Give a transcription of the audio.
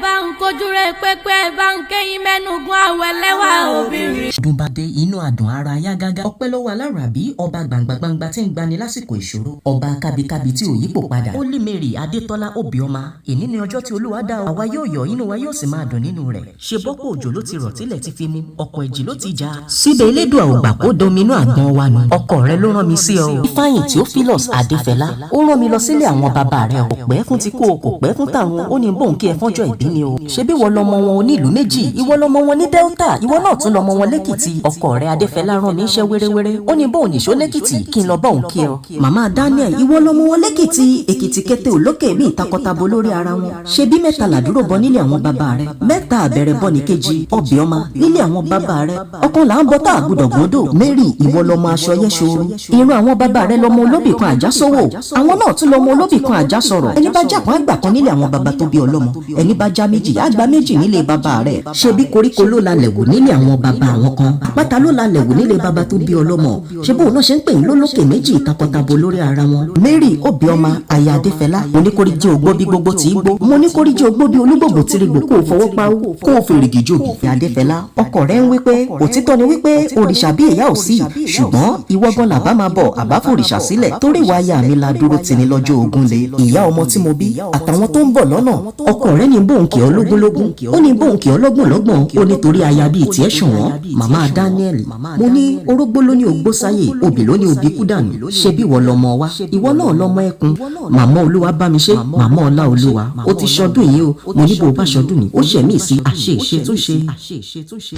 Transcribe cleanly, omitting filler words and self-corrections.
bá ń kojú rẹ̀ pẹ́pẹ́ bá ń kẹ́yìn mẹ́nugun àwẹ̀lẹ́wà obìnrin. ọdún bá dé inú àdùn ara yá gágá. ọpẹ́ lọ́wọ́ aláràbí ọba gbàngbàngbà tí ń gbani lásìkò ìṣòro. ọba kábíkábí tí ò yípo padà. Holy Mary Adétọ́lá Obioma. èní ni ọjọ́ tí Olúwa dá ọ. àwa yóò yọ̀ inú wa yóò sì máa dùn nínú rẹ̀. ṣe bọ́pọ̀ òjò ló ti rọ̀ tílẹ̀ ti fi mu. ọkọ̀ ẹ̀jì ló ti jà. síbẹ̀ elédùà ò gbà kó dominú àgbọn wa nù. ọkọ rẹ ló rán mi sí ọ. Ifeanyi Theophilus Adéfẹlá ó rán mi lọ sílé àwọn bàbá rẹ o. kò pẹ́ fún ti kó o kò pẹ́ fún tàwọn ó ní bóun kí ẹ fọ́jọ́ ìbí ni o. ṣebí wọ́n lọmọ wọn onílùú méjì ìwọ lọmọ wọn ní Delta ìwọ náà tún lọmọ wọn lẹ́kìtì. ọkọ rẹ Adéfẹlá rán mi iṣẹ́ wéréwéré ó ní bóun nìṣó lẹ́kìtì kí n lọ bá òun kí ọ. màmá Daniel ìwọ lọmọ wọn lẹ́kìtì èkìtì kété olókè bí ìtakọtabo lórí ara wọn. ṣebí mẹ́ta làdúrò bọ nílé àwọn bàbá rẹ mẹ́ta àbẹ̀rẹ̀ bọ ní kejì Obioma nílé àwọn bàbá rẹ. ọkàn là ń bọ tá àgùdọ̀ gbọdọ̀. Mary ìwọ lọmọ aṣọ yẹ ṣòro. irun àwọn bàbá rẹ lọmọ olóbì kan àjàsọwọ àwọn náà tún lọmọ olóbì kan àjàsọ̀rọ̀. ẹni bá jà kan àgbà kan nílé àwọn bàbá tó bí ọlọ́mọ ẹni bá já méjì àgbà méjì nílé bàbá rẹ. ṣebí koríko ló lalẹ̀ wò nílé àwọn bàbá àwọn kan pátá ló lalẹ̀ wò nílé bàbá tó bí ọlọ́mọ. ṣé bóun náà ṣe ń pè yín lólókè méjì takọtabo lórí ara wọn. Mary Obioma aya Adéfẹlá mo ní kórí jẹ́ ogbó bí gbogbo tí í gbó mo ní kórí jẹ́ ogbó bí olúgbògbò tìrìgbò kó o fọwọ́ pa ó kó o fèrègì jòbì. Adéfẹlá ọkọ rẹ ń wípé òtítọ́ ni wípé òrìṣà bí ìyá ò sí ṣùgbọ́n ìwọ gan làbá máa bọ̀ àbá fòrìṣà sílẹ̀ torí ìwà aya mi la dúró tini lọ́jọ́ ogun le. ìyá ọmọ tí mo bí àtàwọn tó ń bọ̀ lọ́nà ọkọ rẹ ní bóun kì ọ́ lógúnlógún ó ní bóun kì ọ́ lọ́gbọ̀nlọ́gbọ̀n ó ní torí aya bíi tiẹ̀ ṣọ̀wọ́n. màmá Daniel mo ní orógbó ló ní ogbó sáyè obì ló ní obì kú dànù ṣe bí ìwọ lọmọ wa ìwọ náà lọmọ ẹkùn. màmá Olúwa bá mi ṣe màmá Ọlá Olúwa ó ti ṣọdún yìí o mo ní bó o bá ṣọdún ni ó ṣẹ̀mí sí àṣe ìṣe tó ṣe.